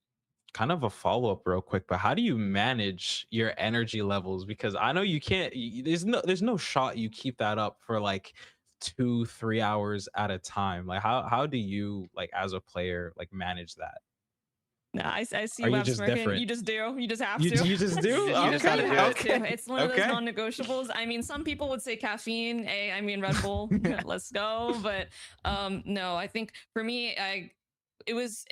A: Kind of a follow up real quick, but how do you manage your energy levels? Because I know you can't, there's no shot you keep that up for like 2 3 hours at a time. Like how do you, like, as a player, like, manage that?
B: No, I see
A: Are you
B: Web
A: just
B: smirking.
A: different?
B: You just do. You just have
A: You
B: to.
A: you just do?
C: You just
A: Okay,
C: gotta
B: You
C: do
B: have
C: it.
A: okay,
B: to. It's one of those
A: okay.
B: non-negotiables. I mean, some people would say caffeine. Hey, I mean Red Bull. Let's go. But no, I think for me, it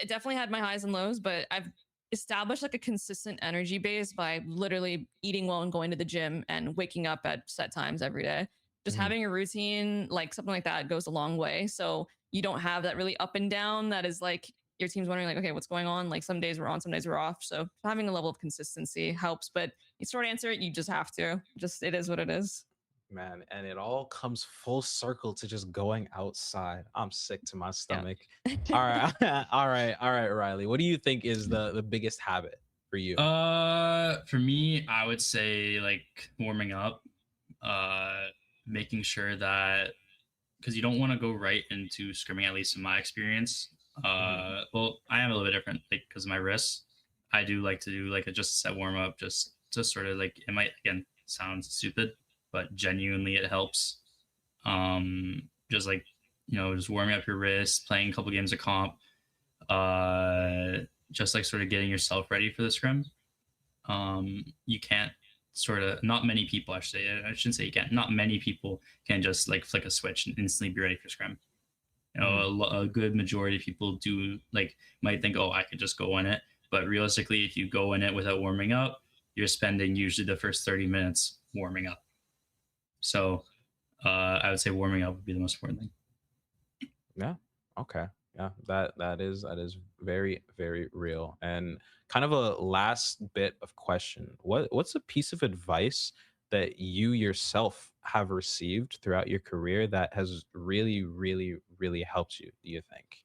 B: definitely had my highs and lows, but I've established like a consistent energy base by literally eating well and going to the gym and waking up at set times every day. Just
A: Mhm.
B: having a routine, like something like that, goes a long way. So you don't have that really up and down that is like your team's wondering like, okay, what's going on? Like some days we're on, some days we're off. So having a level of consistency helps. But you short answer, you just have to. Just it is what it is.
A: Man, and it all comes full circle to just going outside. I'm sick to my
B: Yeah.
A: stomach. All right, all right, Riley. What do you think is the biggest habit for you?
D: For me, I would say like warming up, uh, making sure that because you don't want to go right into scrimming, at least in my experience.
A: Mhm.
D: Well, I am a little bit different, like because of my wrists. I do like to do like a just a set warm up, just sort of like it might again sound stupid, but genuinely it helps. Just like just warming up your wrists, playing a couple games of comp, uh, just like sort of getting yourself ready for the scrim. You can't sort of not many people actually. I shouldn't say you can't. Not many people can just like flick a switch and instantly be ready for scrim.
A: Mhm.
D: A good majority of people do like might think, oh, I could just go in it. But realistically, if you go in it without warming up, you're spending usually the first 30 minutes warming up. So I would say warming up would be the most important thing.
A: Yeah. Okay. Yeah. That is very very real. And kind of a last bit of question. What's a piece of advice that you yourself have received throughout your career that has really really really helped you? Do you think?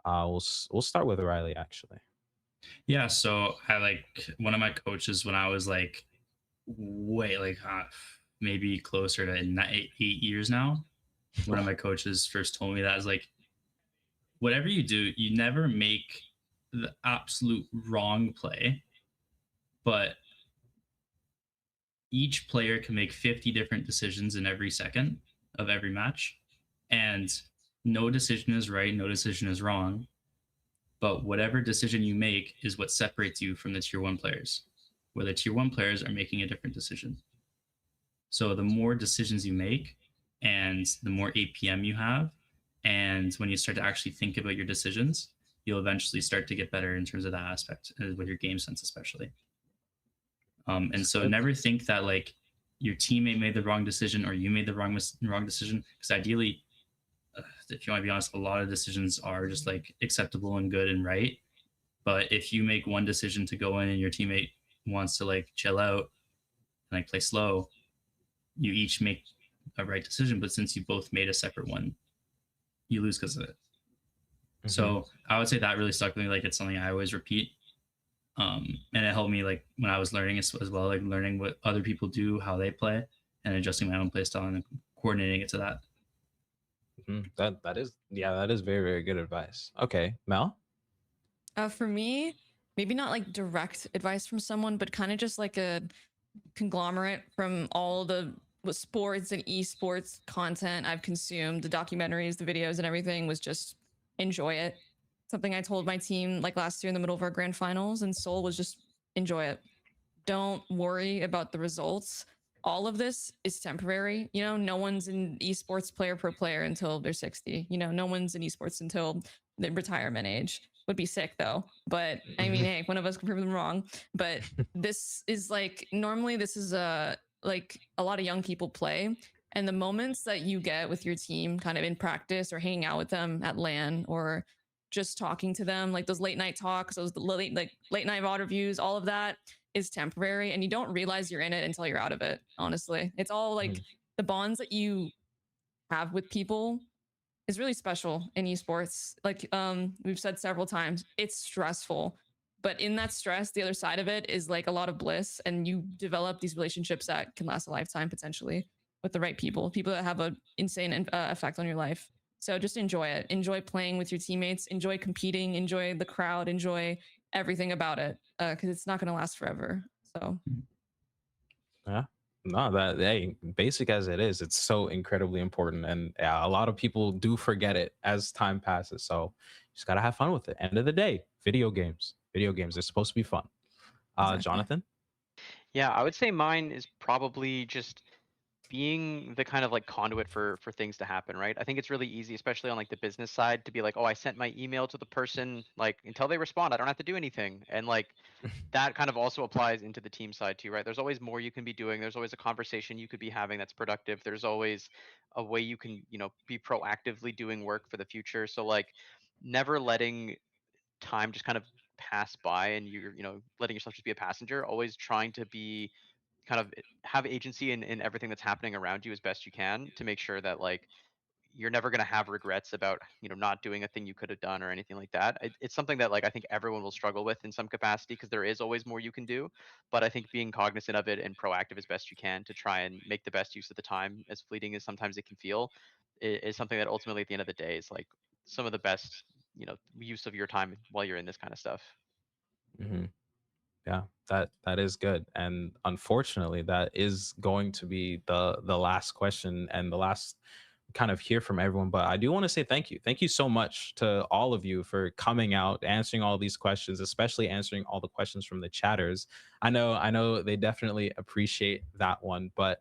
A: We'll start with Riley actually.
D: Yeah, so I like one of my coaches when I was like way like maybe closer to 8 years now. One of my coaches first told me that is like, whatever you do, you never make the absolute wrong play, but each player can make 50 different decisions in every second of every match. And no decision is right, no decision is wrong. But whatever decision you make is what separates you from the tier one players, where the tier one players are making a different decision. So the more decisions you make and the more APM you have, and when you start to actually think about your decisions, you'll eventually start to get better in terms of that aspect with your game sense, especially. And so never think that like your teammate made the wrong decision or you made the wrong decision. Because ideally, if you want to be honest, a lot of decisions are just like acceptable and good and right. But if you make one decision to go in and your teammate wants to like chill out and like play slow, you each make a right decision. But since you both made a separate one, you lose because of it. So I would say that really stuck with me. Like it's something I always repeat. And it helped me like when I was learning as well, like learning what other people do, how they play, and adjusting my own play style and coordinating it to that.
A: That is very, very good advice. Okay, Mel.
B: For me, maybe not like direct advice from someone, but kind of just like a conglomerate from all the sports and esports content I've consumed, the documentaries, the videos, and everything was just enjoy it. Something I told my team like last year in the middle of our grand finals in Seoul was just enjoy it. Don't worry about the results. All of this is temporary. You know, no one's an esports player pro player until they're 60. You know, no one's in esports until the retirement age. Would be sick though. But I mean, hey, one of us can prove them wrong. But this is like normally this is like a lot of young people play. And the moments that you get with your team kind of in practice or hanging out with them at LAN or just talking to them, like those late night talks, those late night VOD reviews, all of that is temporary, and you don't realize you're in it until you're out of it. Honestly, it's all like the bonds that you have with people is really special in esports. Like we've said several times, it's stressful, but in that stress, the other side of it is like a lot of bliss, and you develop these relationships that can last a lifetime potentially with the right people that have an insane effect on your life. So just enjoy it. Enjoy playing with your teammates. Enjoy competing. Enjoy the crowd. Enjoy everything about it because it's not going to last forever. So
A: Yeah. No, that hey, basic as it is, it's so incredibly important. And yeah, a lot of people do forget it as time passes. So you just gotta have fun with it. End of the day, video games. Video games are supposed to be fun.
B: exactly.
A: Jonathan?
C: Yeah, I would say mine is probably just being the kind of like conduit for things to happen, right? I think it's really easy, especially on like the business side, to be like, oh, I sent my email to the person, like until they respond, I don't have to do anything. And like that kind of also applies into the team side too, right? There's always more you can be doing. There's always a conversation you could be having that's productive. There's always a way you can, be proactively doing work for the future. So like never letting time just kind of pass by and you're, letting yourself just be a passenger, always trying to be kind of have agency in everything that's happening around you as best you can to make sure that like you're never going to have regrets about not doing a thing you could have done or anything like that. It's something that like I think everyone will struggle with in some capacity because there is always more you can do, but I think being cognizant of it and proactive as best you can to try and make the best use of the time, as fleeting as sometimes it can feel, is something that ultimately at the end of the day is like some of the best use of your time while you're in this kind of stuff.
A: hmm Yeah, that is good. And unfortunately, that is going to be the last question and the last kind of hear from everyone. But I do want to say thank you. Thank you so much to all of you for coming out, answering all these questions, especially answering all the questions from the chatters. I know they definitely appreciate that one, but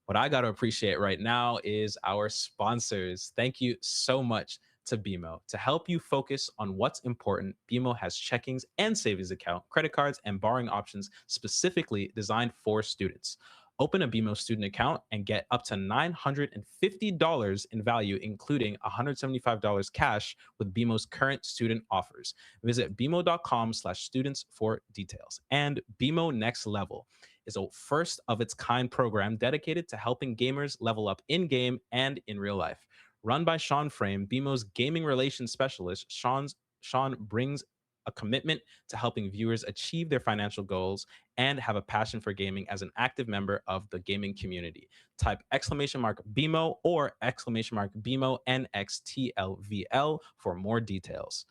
A: what I got to appreciate right now is our sponsors. Thank you so much to BMO. To help you focus on what's important, BMO has checkings and savings account, credit cards, and borrowing options specifically designed for students. Open a BMO student account and get up to $950 in value, including $175 cash with BMO's current student offers. Visit bmo.com/students for details. And BMO Next Level is a first of its kind program dedicated to helping gamers level up in game and in real life. Run by Sean Frame, BMO's gaming relations specialist, Sean brings a commitment to helping viewers achieve their financial goals, and have a passion for gaming as an active member of the gaming community. Type !BMO or !BMO NXTLVL for more details.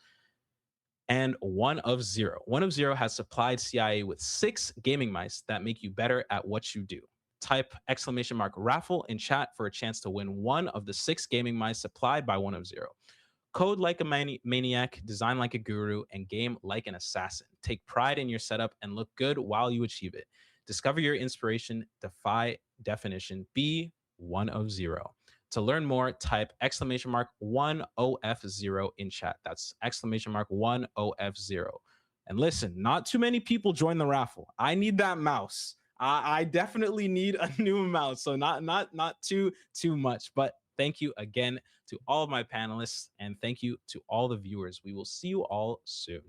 A: And One of Zero. One of Zero has supplied CIA with 6 gaming mice that make you better at what you do. Type !raffle in chat for a chance to win one of the 6 gaming mice supplied by One of Zero. Code like a maniac, design like a guru, and game like an assassin. Take pride in your setup and look good while you achieve it. Discover your inspiration, defy definition, be One of Zero. To learn more, type !1OF0 in chat. That's !1OF0. And listen, not too many people join the raffle. I need that mouse. I definitely need a new mouse. So not too much, but thank you again to all of my panelists, and thank you to all the viewers. We will see you all soon.